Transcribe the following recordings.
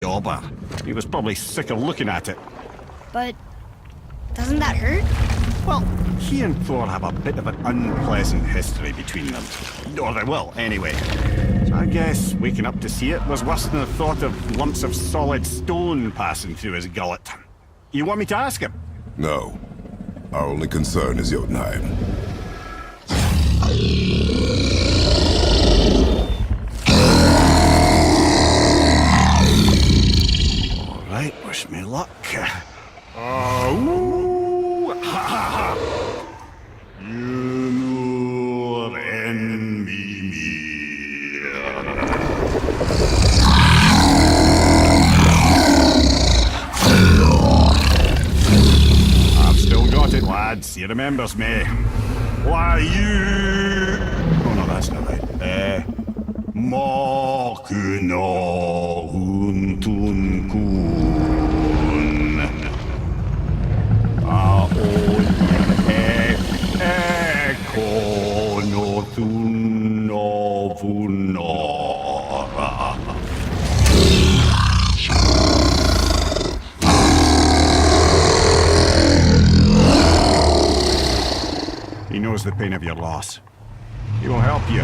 Jobber. He was probably sick of looking at it. But doesn't that hurt? Well, he and Thor have a bit of an unpleasant history between them. Or they will, anyway. So I guess waking up to see it was worse than the thought of lumps of solid stone passing through his gullet. You want me to ask him? No. Our only concern is Jotunheim. Alright, wish me luck. Oh, ha ha ha! Mimir and Mimir. I've still got it, lads. He remembers me. Why you? Oh no, that's not right. Makuna huntun kun. Aon ekono tunovunora. He knows the pain of your loss. He will help you.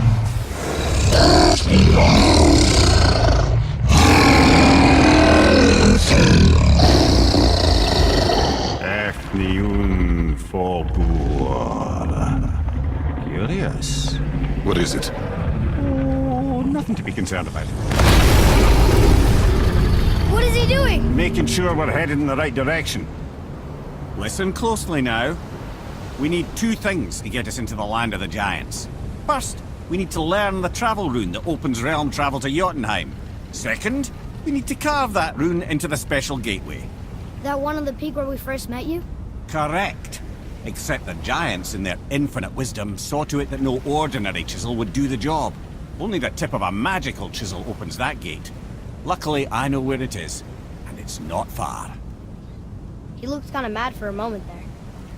Efniun Fogur. Curious. What is it? Oh, nothing to be concerned about. What is he doing? Making sure we're headed in the right direction. Listen closely now. We need two things to get us into the land of the giants. First, we need to learn the travel rune that opens realm travel to Jotunheim. Second, we need to carve that rune into the special gateway. That one on the peak where we first met you? Correct. Except the giants, in their infinite wisdom, saw to it that no ordinary chisel would do the job. Only the tip of a magical chisel opens that gate. Luckily, I know where it is, and it's not far. He looked kind of mad for a moment there.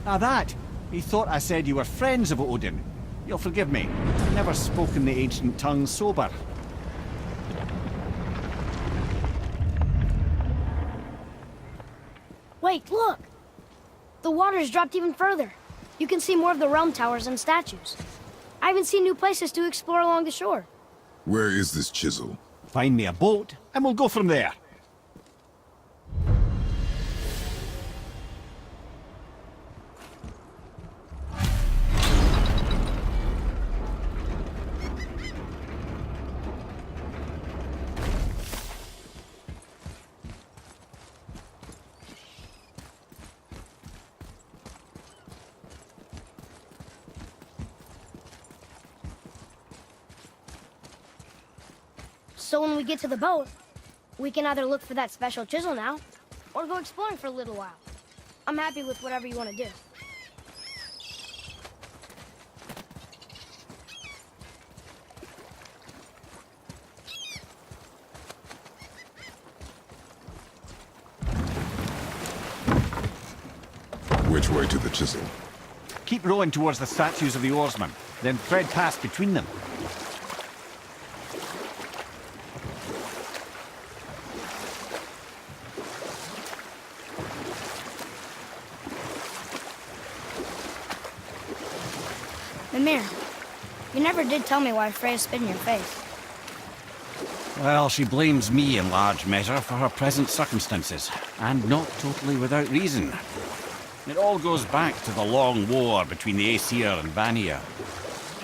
Now that, he thought I said you were friends of Odin. You'll forgive me. I've never spoken the ancient tongue sober. Wait, look! The water's dropped even further. You can see more of the realm towers and statues. I even see new places to explore along the shore. Where is this chisel? Find me a boat, and we'll go from there. So when we get to the boat, we can either look for that special chisel now, or go exploring for a little while. I'm happy with whatever you want to do. Which way to the chisel? Keep rowing towards the statues of the oarsmen, then thread past between them. Mimir, you never did tell me why Freya spit in your face. Well, she blames me in large measure for her present circumstances, and not totally without reason. It all goes back to the long war between the Aesir and Vanir.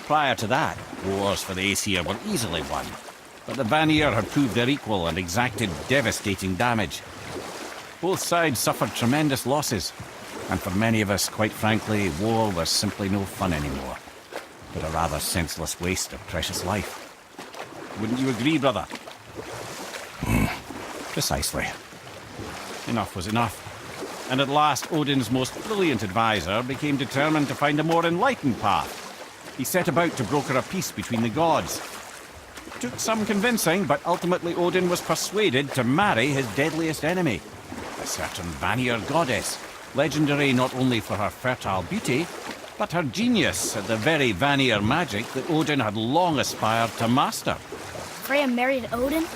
Prior to that, wars for the Aesir were easily won, but the Vanir had proved their equal and exacted devastating damage. Both sides suffered tremendous losses, and for many of us, quite frankly, war was simply no fun anymore, but a rather senseless waste of precious life. Wouldn't you agree, brother? Precisely. Enough was enough. And at last, Odin's most brilliant advisor became determined to find a more enlightened path. He set about to broker a peace between the gods. It took some convincing, but ultimately Odin was persuaded to marry his deadliest enemy, a certain Vanir goddess, legendary not only for her fertile beauty, but her genius at the very Vanir magic that Odin had long aspired to master. Freya married Odin?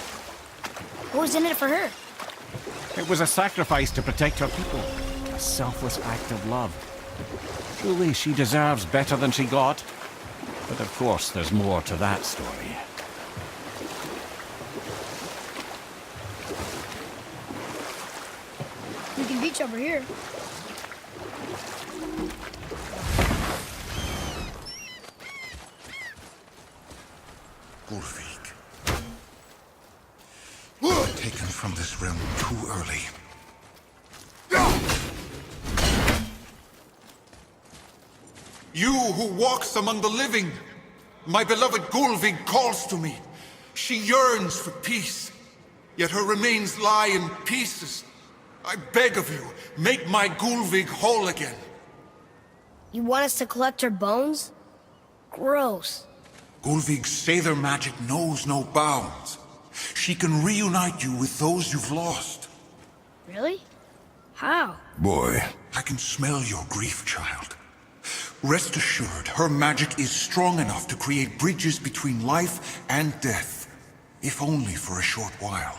What was in it for her? It was a sacrifice to protect her people. A selfless act of love. Truly, she deserves better than she got. But of course, there's more to that story. We can beach over here. Ulvik. Taken from this realm too early. You who walks among the living, my beloved Gulvig calls to me. She yearns for peace, yet her remains lie in pieces. I beg of you, make my Gulvig whole again. You want us to collect her bones? Gross. Gulvig's Sather magic knows no bounds. She can reunite you with those you've lost. Really? How? Boy, I can smell your grief, child. Rest assured, her magic is strong enough to create bridges between life and death, if only for a short while.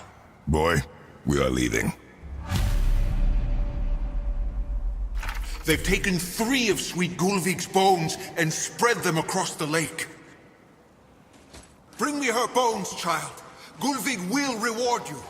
boy, we are leaving. They've taken 3 of Sweet Gulvig's bones and spread them across the lake. Bring me her bones, child. Gulvig will reward you.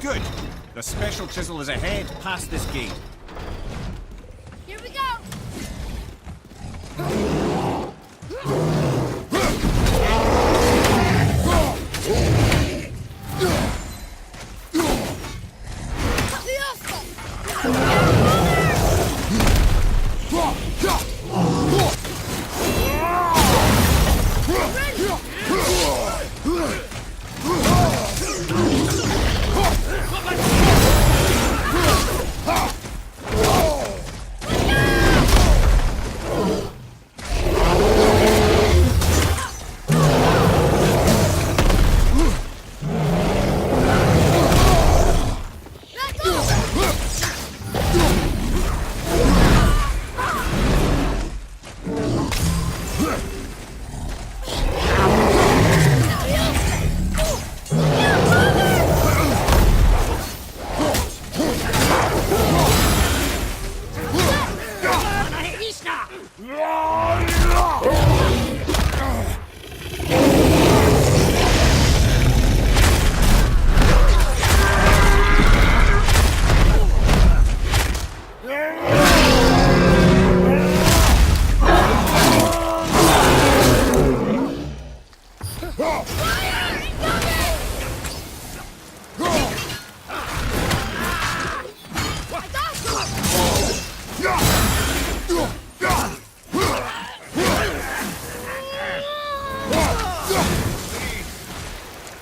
Good. The special chisel is ahead, past this gate. Here we go!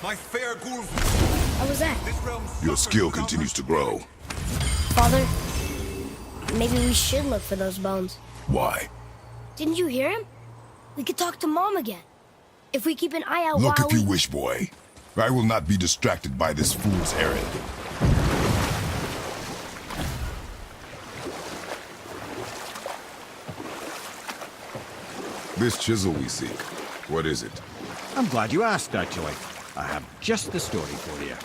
My fair Gulvig. How was that? This realm Your suffers skill without continues to her. grow. Father, maybe we should look for those bones. Why? Didn't you hear him? We could talk to Mom again. If we keep an eye out Look while if you wish, boy. I will not be distracted by this fool's errand. This chisel we seek, what is it? I'm glad you asked, actually. I have just the story for you.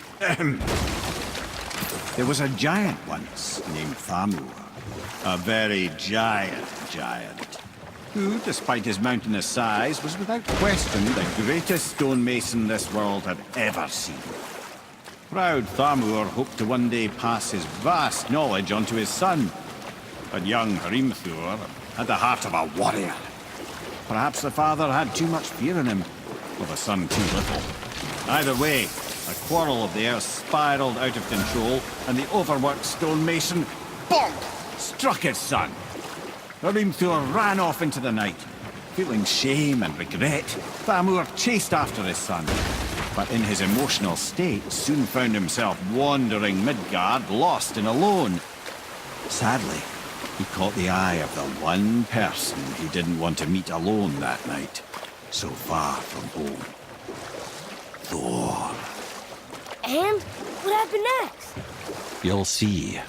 There was a giant once named Thamur. A very giant, who, despite his mountainous size, was without question the greatest stonemason this world had ever seen. Proud Thamur hoped to one day pass his vast knowledge on to his son. But young Hrimthur had the heart of a warrior. Perhaps the father had too much fear in him, or the son too little. Either way, a quarrel of theirs spiraled out of control, and the overworked stonemason, bonk, struck his son. Hrimthur ran off into the night. Feeling shame and regret, Thamur chased after his son. But in his emotional state, soon found himself wandering Midgard, lost and alone. Sadly, he caught the eye of the one person he didn't want to meet alone that night. so far from home. Thor. And what happened next? You'll see.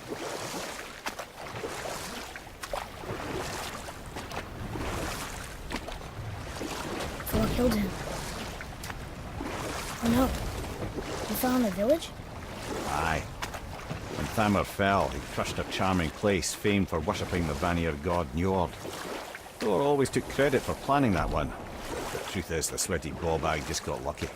Thor killed him. Oh no. He fell in the village? Aye. When Thamur fell, he crushed a charming place famed for worshipping the Vanir god Njord. Thor always took credit for planning that one. The truth is, the sweaty ballbag just got lucky.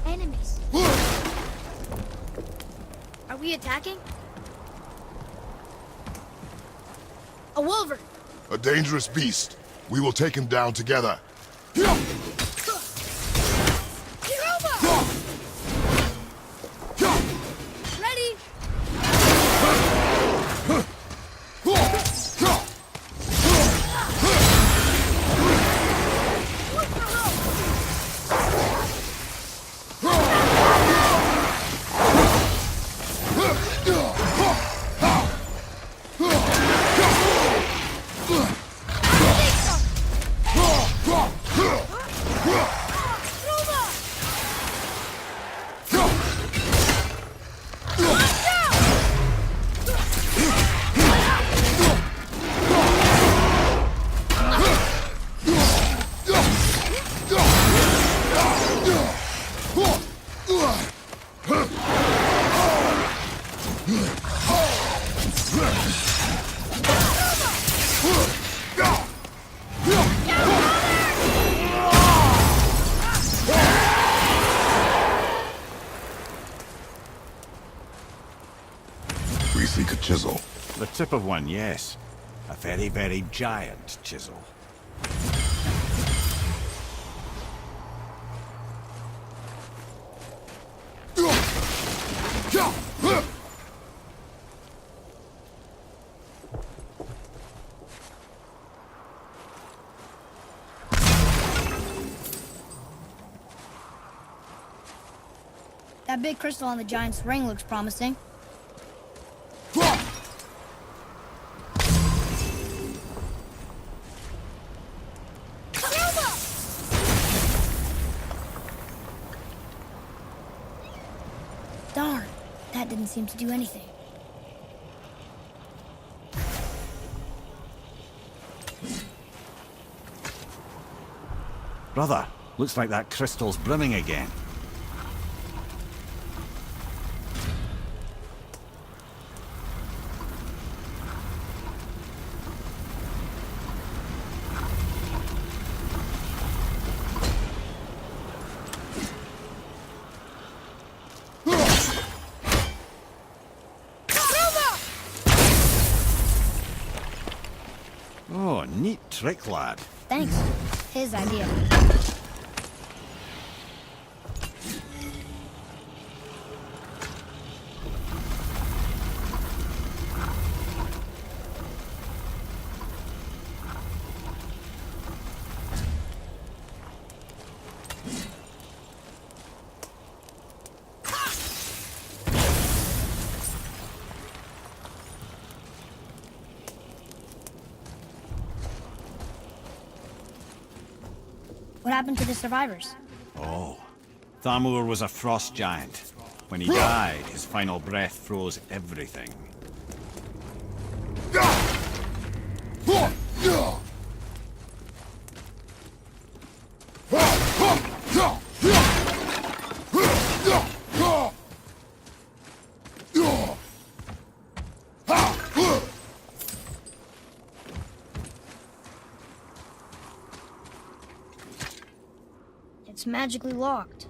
Enemies. Are we attacking? A wolverine! A dangerous beast. We will take him down together. Ready? We seek a chisel. The tip of one, yes. A very, very giant chisel. That big crystal on the giant's ring looks promising. Darn, that didn't seem to do anything. Brother, looks like that crystal's brimming again. Oh, neat trick, lad. Thanks. His idea. What happened to the survivors? Oh, Thamur was a frost giant. When he died, his final breath froze everything. It's magically locked.